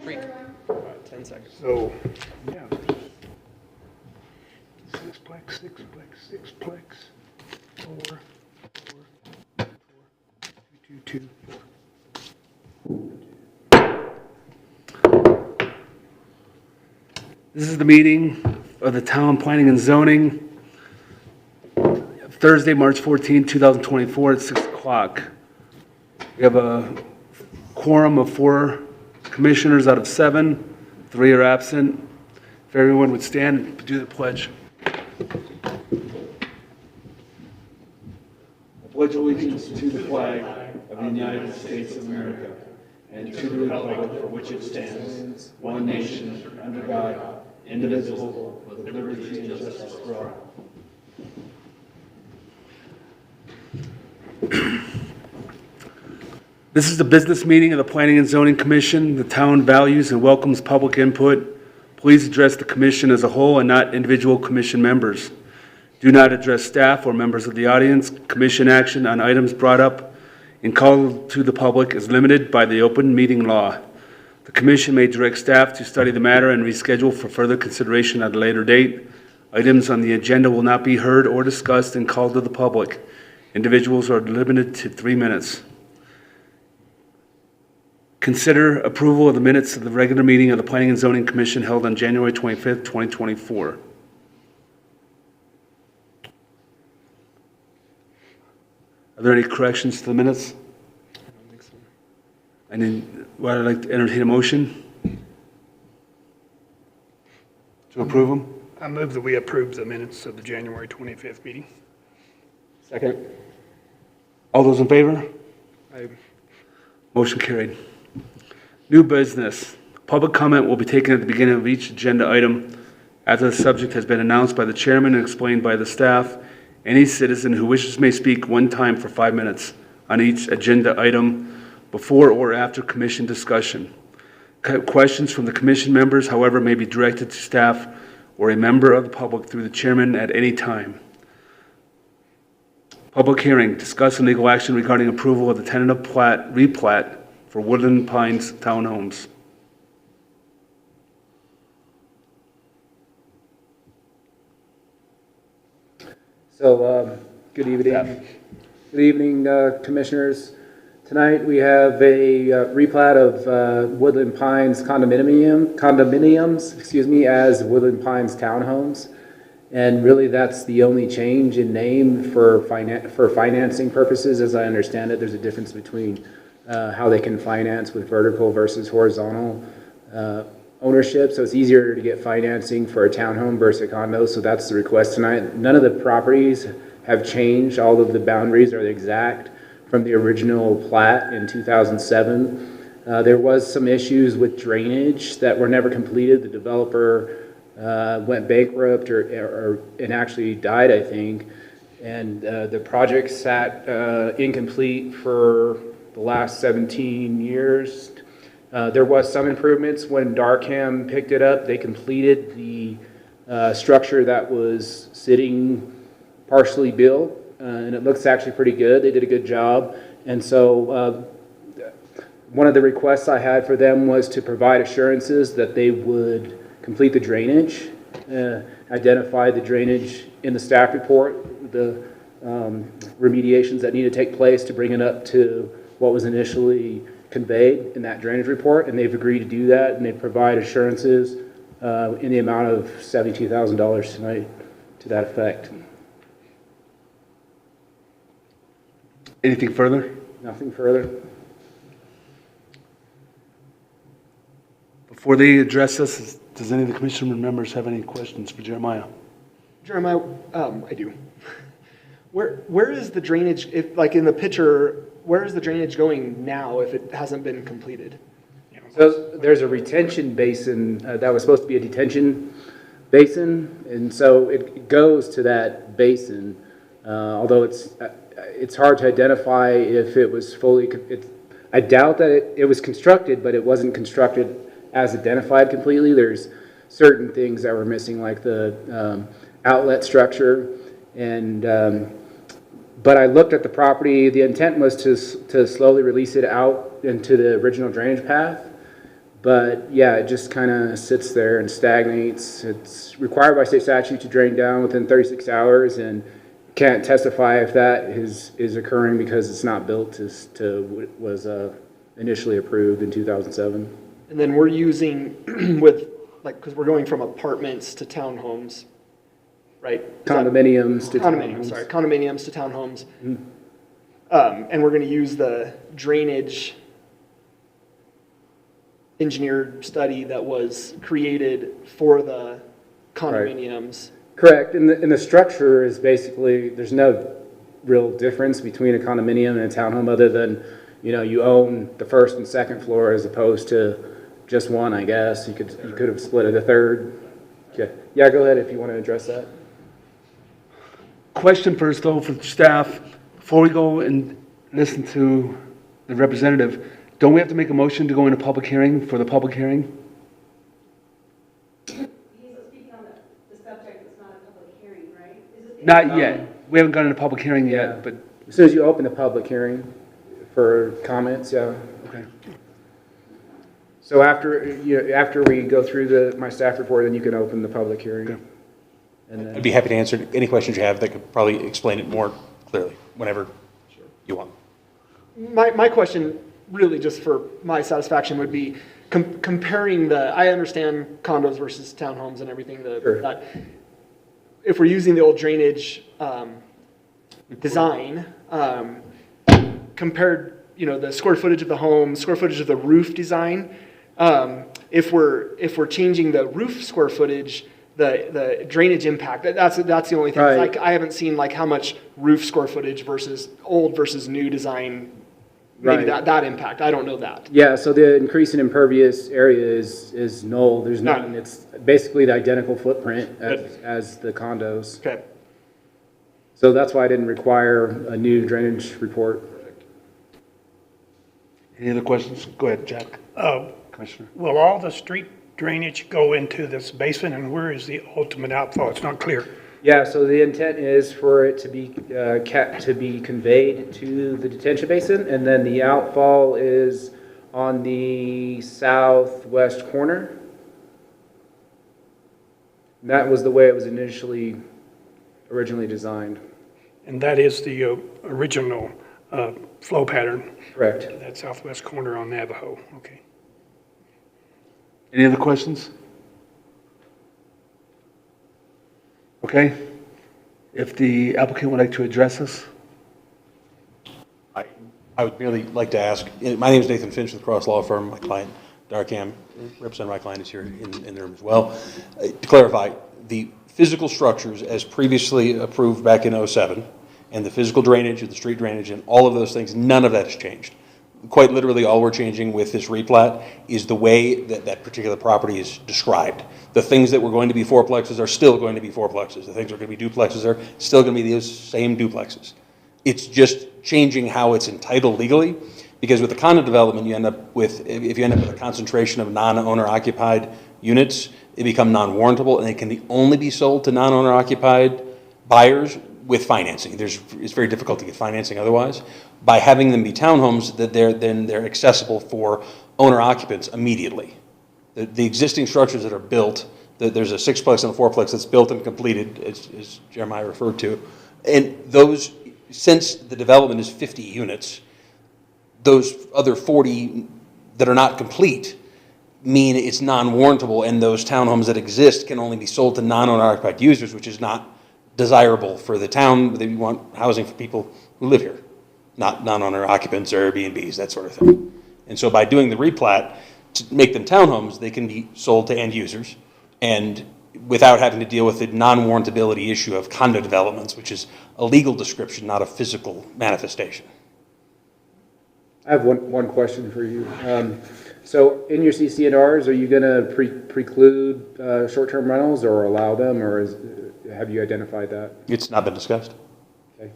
Great. 10 seconds. So, yeah. Sixplex, four, two, 4. This is the meeting of the Town Planning and Zoning, Thursday, March 14, 2024 at 6 o'clock. We have a quorum of 4 commissioners out of 7. 3 are absent. If everyone would stand, do the pledge. I pledge allegiance to the flag of the United States of America and to the republic for which it stands, one nation, under God, indivisible, with liberty and justice for all. This is the business meeting of the Planning and Zoning Commission. The town values and welcomes public input. Please address the commission as a whole and not individual commission members. Do not address staff or members of the audience. Commission action on items brought up and called to the public is limited by the open meeting law. The commission may direct staff to study the matter and reschedule for further consideration at a later date. Items on the agenda will not be heard or discussed and called to the public. Individuals are limited to 3 minutes. Consider approval of the minutes of the regular meeting of the Planning and Zoning Commission held on January 25th, 2024. Are there any corrections to the minutes? I don't think so. I'd like to entertain a motion to approve them. I move that we approve the minutes of the January 25th meeting. Second. All those in favor? Aye. Motion carried. New business. Public comment will be taken at the beginning of each agenda item after the subject has been announced by the chairman and explained by the staff. Any citizen who wishes may speak one time for 5 minutes on each agenda item before or after commission discussion. Questions from the commission members, however, may be directed to staff or a member of the public through the chairman at any time. Public hearing. Discuss and legal action regarding approval of the tentative replat for Woodland Pines Townhomes. So, good evening. Good evening, commissioners. Tonight we have a replat of Woodland Pines condominiums, as Woodland Pines Townhomes. And really that's the only change in name for financing purposes. As I understand it, there's a difference between how they can finance with vertical versus horizontal ownership. So it's easier to get financing for a townhome versus a condo. So that's the request tonight. None of the properties have changed. All of the boundaries are exact from the original plat in 2007. There was some issues with drainage that were never completed. The developer went bankrupt and actually died, I think. And the project sat incomplete for the last 17 years. There was some improvements when Darkham picked it up. They completed the structure that was sitting partially built, and it looks actually pretty good. They did a good job. And so one of the requests I had for them was to provide assurances that they would complete the drainage, identify the drainage in the staff report, the remediations that need to take place to bring it up to what was initially conveyed in that drainage report, and they've agreed to do that, and they provide assurances in the amount of $72,000 tonight to that effect. Anything further? Nothing further. Before they address us, does any of the commission members have any questions for Jeremiah? Jeremiah, I do. Where is the drainage, if, like in the picture, where is the drainage going now if it hasn't been completed? So there's a retention basin that was supposed to be a detention basin, and so it goes to that basin. Although it's hard to identify if it was fully. I doubt that it was constructed, but it wasn't constructed as identified completely. There's certain things that were missing, like the outlet structure, and. But I looked at the property. The intent was to slowly release it out into the original drainage path. But yeah, it just kind of sits there and stagnates. It's required by state statute to drain down within 36 hours, and can't testify if that is occurring because it's not built to what was initially approved in 2007. And then we're using with, like, because we're going from apartments to townhomes, right? Condominiums to Condominiums, townhomes. sorry, condominiums to townhomes. And we're going to use the drainage engineered study that was created for the condominiums. Correct, and the structure is basically, there's no real difference between a condominium and a townhome other than, you own the first and second floor as opposed to just one, I guess. You could have split it a third. Okay. Yeah, go ahead if you want to address that. Question first, though, for staff. Before we go and listen to the representative, don't we have to make a motion to go into public hearing for the public hearing? He's speaking on the subject, it's not a public hearing, right? Not yet. We haven't gone into public hearing yet, but, As soon as you open the public hearing for comments, yeah. okay. So after we go through my staff report, then you can open the public hearing. Okay. And then, I'd be happy to answer any questions you have that could probably explain it more clearly, whenever you want. My question, really just for my satisfaction, would be comparing I understand condos versus townhomes and everything, Sure. that if we're using the old drainage design, compared, the square footage of the home, square footage of the roof design, if we're changing the roof square footage, the drainage impact, that's the only thing. Right. Like, I haven't seen like how much roof square footage versus old versus new design, maybe Right. that impact. I don't know that. yeah, so the increase in impervious area is null. There's none. It's basically the identical footprint as the condos. Okay. So that's why I didn't require a new drainage report. Any other questions? Go ahead, Jack. Commissioner. Will all the street drainage go into this basin, and where is the ultimate outfall? It's not clear. Yeah, so the intent is for it to be conveyed to the detention basin, and then the outfall is on the southwest corner. And that was the way it was originally designed. And that is the original flow pattern, Correct. that southwest corner on Navajo. Okay. Any other questions? Okay. If the applicant would like to address us? I would merely like to ask, my name is Nathan Finch with Cross Law Firm. My client, Darkham, representing my client, is here in the room as well. To clarify, the physical structures as previously approved back in '07, and the physical drainage and the street drainage and all of those things, none of that has changed. Quite literally, all we're changing with this replat is the way that that particular property is described. The things that were going to be fourplexes are still going to be fourplexes. The things that are going to be duplexes are still going to be those same duplexes. It's just changing how it's entitled legally, because with the condo development, you end up with, if you end up with a concentration of non-owner occupied units, they become non-warrantable, and they can only be sold to non-owner occupied buyers with financing. It's very difficult to get financing otherwise. By having them be townhomes, that they're accessible for owner occupants immediately. The existing structures that are built, there's a sixplex and a fourplex that's built and completed, as Jeremiah referred to, and those, since the development is 50 units, those other 40 that are not complete mean it's non-warrantable, and those townhomes that exist can only be sold to non-owner occupied users, which is not desirable for the town. They want housing for people who live here, not non-owner occupants or Airbnbs, that sort of thing. And so by doing the replat to make them townhomes, they can be sold to end users, and without having to deal with the non-warrantability issue of condo developments, which is a legal description, not a physical manifestation. I have one question for you. So in your CC&Rs, are you going to preclude short-term rentals or allow them, or have you identified that? It's not been discussed. Okay.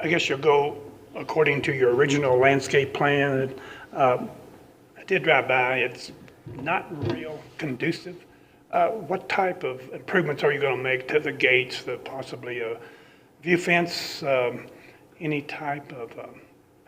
I guess you'll go according to your original landscape plan. I did drive by. It's not real conducive. What type of improvements are you going to make to the gates, possibly a view fence, any type of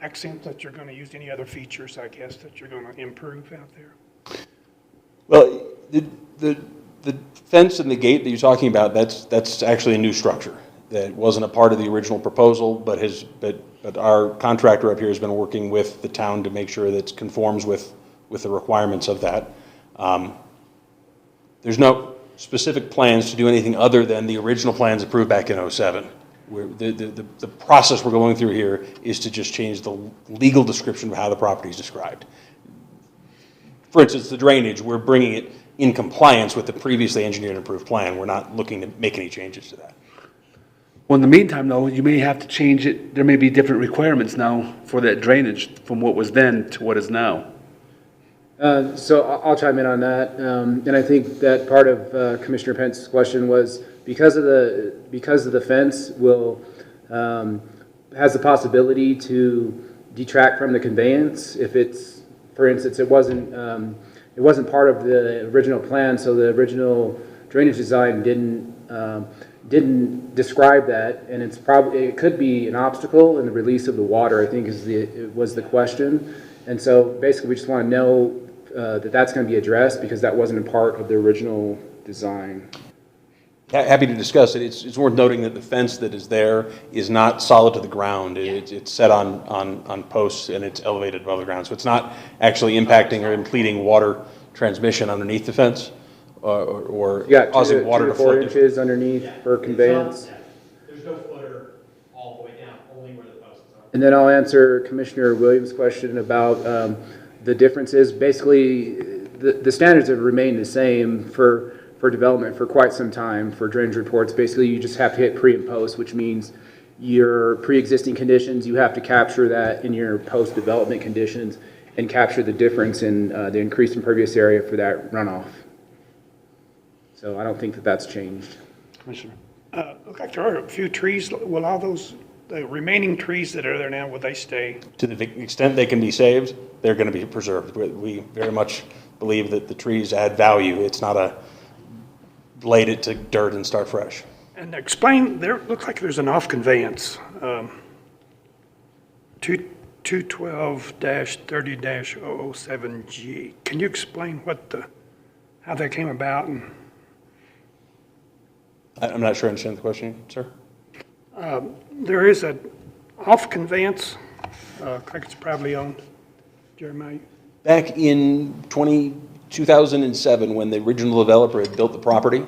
accents that you're going to use, any other features, I guess, that you're going to improve out there? Well, the fence and the gate that you're talking about, that's actually a new structure. That wasn't a part of the original proposal, but our contractor up here has been working with the town to make sure that it conforms with the requirements of that. There's no specific plans to do anything other than the original plans approved back in '07. The process we're going through here is to just change the legal description of how the property is described. For instance, the drainage, we're bringing it in compliance with the previously engineered and approved plan. We're not looking to make any changes to that. Well, in the meantime, though, you may have to change it. There may be different requirements now for that drainage from what was then to what is now. So I'll chime in on that, and I think that part of Commissioner Pence's question was because of the fence has the possibility to detract from the conveyance if it's, for instance, it wasn't part of the original plan, so the original drainage design didn't describe that, and it could be an obstacle in the release of the water, I think was the question. And so basically we just want to know that's going to be addressed because that wasn't a part of the original design. Happy to discuss it. It's worth noting that the fence that is there is not solid to the ground. It's set on posts and it's elevated above the ground. So it's not actually impacting or impeding water transmission underneath the fence or causing water to flow. 4 inches underneath for conveyance. There's no footer all the way down, only where the posts are. And then I'll answer Commissioner Williams' question about the differences. Basically, the standards have remained the same for development for quite some time for drainage reports. Basically, you just have to hit pre and post, which means your pre-existing conditions, you have to capture that in your post-development conditions and capture the difference in the increased impervious area for that runoff. So I don't think that that's changed. Commissioner. Look like there are a few trees. Will all the remaining trees that are there now, will they stay? To the extent they can be saved, they're going to be preserved. We very much believe that the trees add value. It's not a blade it to dirt and start fresh. And explain, there looks like there's an off conveyance, 212-30-007G. Can you explain how that came about? And I'm not sure I understand the question, sir. there is an off conveyance, looks like it's privately owned. Jeremiah? Back in 2007, when the original developer had built the property,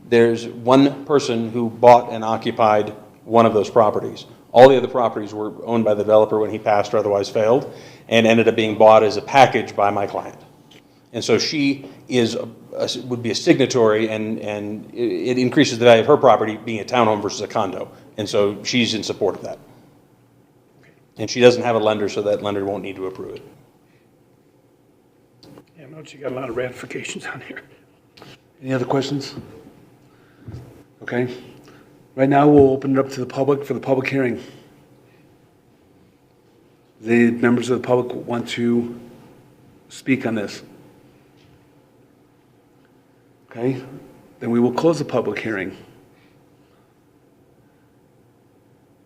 there's one person who bought and occupied one of those properties. All the other properties were owned by the developer when he passed or otherwise failed, and ended up being bought as a package by my client. And so she would be a signatory, and it increases the value of her property being a townhome versus a condo. And so she's in support of that. And she doesn't have a lender, so that lender won't need to approve it. Yeah, I noticed you got a lot of ratifications on here. Any other questions? Okay. Right now, we'll open it up to the public for the public hearing. Does any members of the public want to speak on this? Okay, then we will close the public hearing.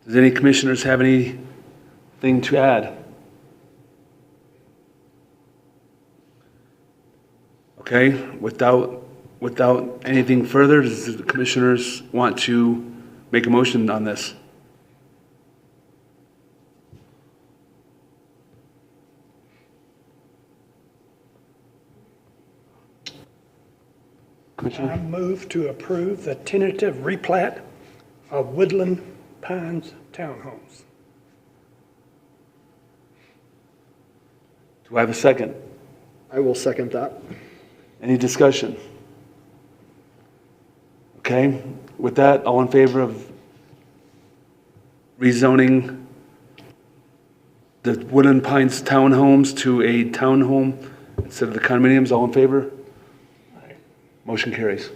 Does any commissioners have anything to add? Okay, without anything further, does the commissioners want to make a motion on this? Commissioner? I move to approve the tentative replat of Woodland Pines Townhomes. Do I have a second? I will second that. Any discussion? Okay, with that, all in favor of rezoning the Woodland Pines townhomes to a townhome instead of the condominiums, all in favor? Motion carries.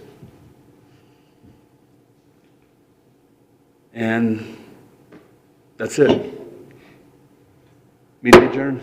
And that's it. Meeting adjourned.